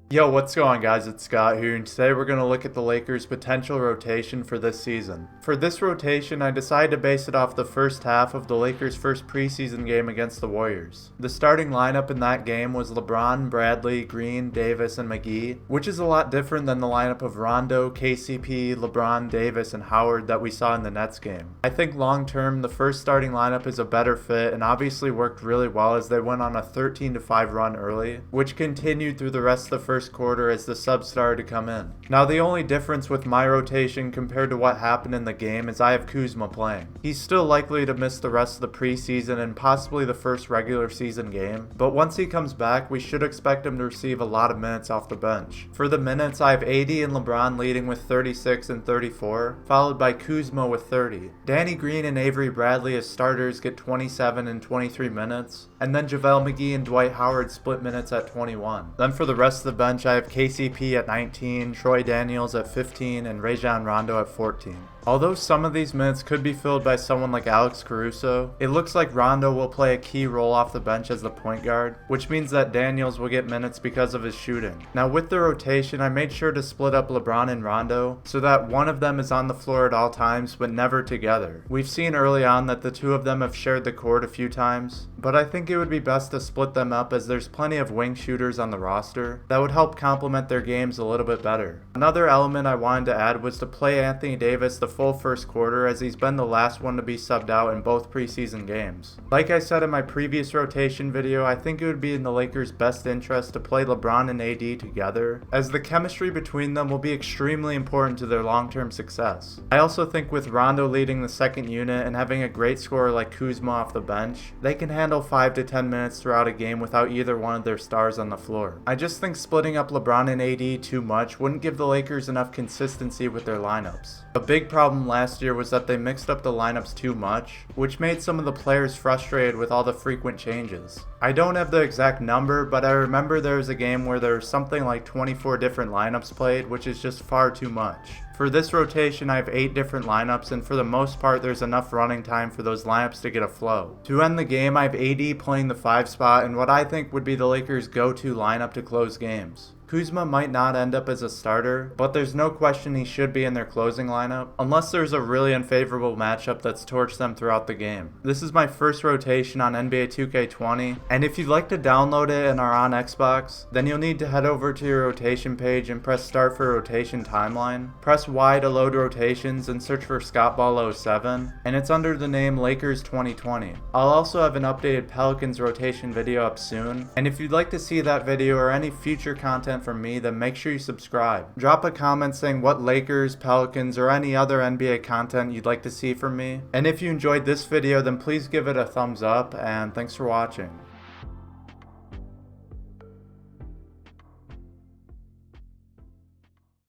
Yo, what's going on, guys? It's Scott here, and today we're going to look at the Lakers' potential rotation for this season. For this rotation, I decided to base it off the first half of the Lakers' first preseason game against the Warriors. The starting lineup in that game was LeBron, Bradley, Green, Davis, and McGee, which is a lot different than the lineup of Rondo, KCP, LeBron, Davis, and Howard that we saw in the Nets game. I think long-term, the first starting lineup is a better fit and obviously worked really well as they went on a 13-5 run early, which continued through the rest of the first quarter as the subs started to come in. Now, the only difference with my rotation compared to what happened in the game is I have Kuzma playing. He's still likely to miss the rest of the preseason and possibly the first regular season game, but once he comes back, we should expect him to receive a lot of minutes off the bench. For the minutes, I have AD and LeBron leading with 36 and 34, followed by Kuzma with 30. Danny Green and Avery Bradley as starters get 27 and 23 minutes, and then JaVale McGee and Dwight Howard split minutes at 21. Then for the rest of the bench, I have KCP at 19, Troy Daniels at 15, and Rajon Rondo at 14. Although some of these minutes could be filled by someone like Alex Caruso, it looks like Rondo will play a key role off the bench as the point guard, which means that Daniels will get minutes because of his shooting. Now, with the rotation, I made sure to split up LeBron and Rondo so that one of them is on the floor at all times but never together. We've seen early on that the two of them have shared the court a few times, but I think it would be best to split them up as there's plenty of wing shooters on the roster that would help complement their games a little bit better. Another element I wanted to add was to play Anthony Davis the full first quarter, as he's been the last one to be subbed out in both preseason games. Like I said in my previous rotation video, I think it would be in the Lakers' best interest to play LeBron and AD together, as the chemistry between them will be extremely important to their long-term success. I also think with Rondo leading the second unit and having a great scorer like Kuzma off the bench, they can handle 5 to 10 minutes throughout a game without either one of their stars on the floor. I just think splitting up LeBron and AD too much wouldn't give the Lakers enough consistency with their lineups. A big problem last year was that they mixed up the lineups too much, which made some of the players frustrated with all the frequent changes. I don't have the exact number, but I remember there was a game where there was something like 24 different lineups played, which is just far too much. For this rotation, I have 8 different lineups, and for the most part, there's enough running time for those lineups to get a flow. To end the game, I have AD playing the 5 spot in what I think would be the Lakers' go-to lineup to close games. Kuzma might not end up as a starter, but there's no question he should be in their closing lineup, unless there's a really unfavorable matchup that's torched them throughout the game. This is my first rotation on NBA 2K20, and if you'd like to download it and are on Xbox, then you'll need to head over to your rotation page and press start for rotation timeline. Press Y to load rotations and search for ScottBall07, and it's under the name Lakers 2020. I'll also have an updated Pelicans rotation video up soon, and if you'd like to see that video or any future content from me, then make sure you subscribe. Drop a comment saying what Lakers, Pelicans, or any other NBA content you'd like to see from me. And if you enjoyed this video, then please give it a thumbs up, and thanks for watching.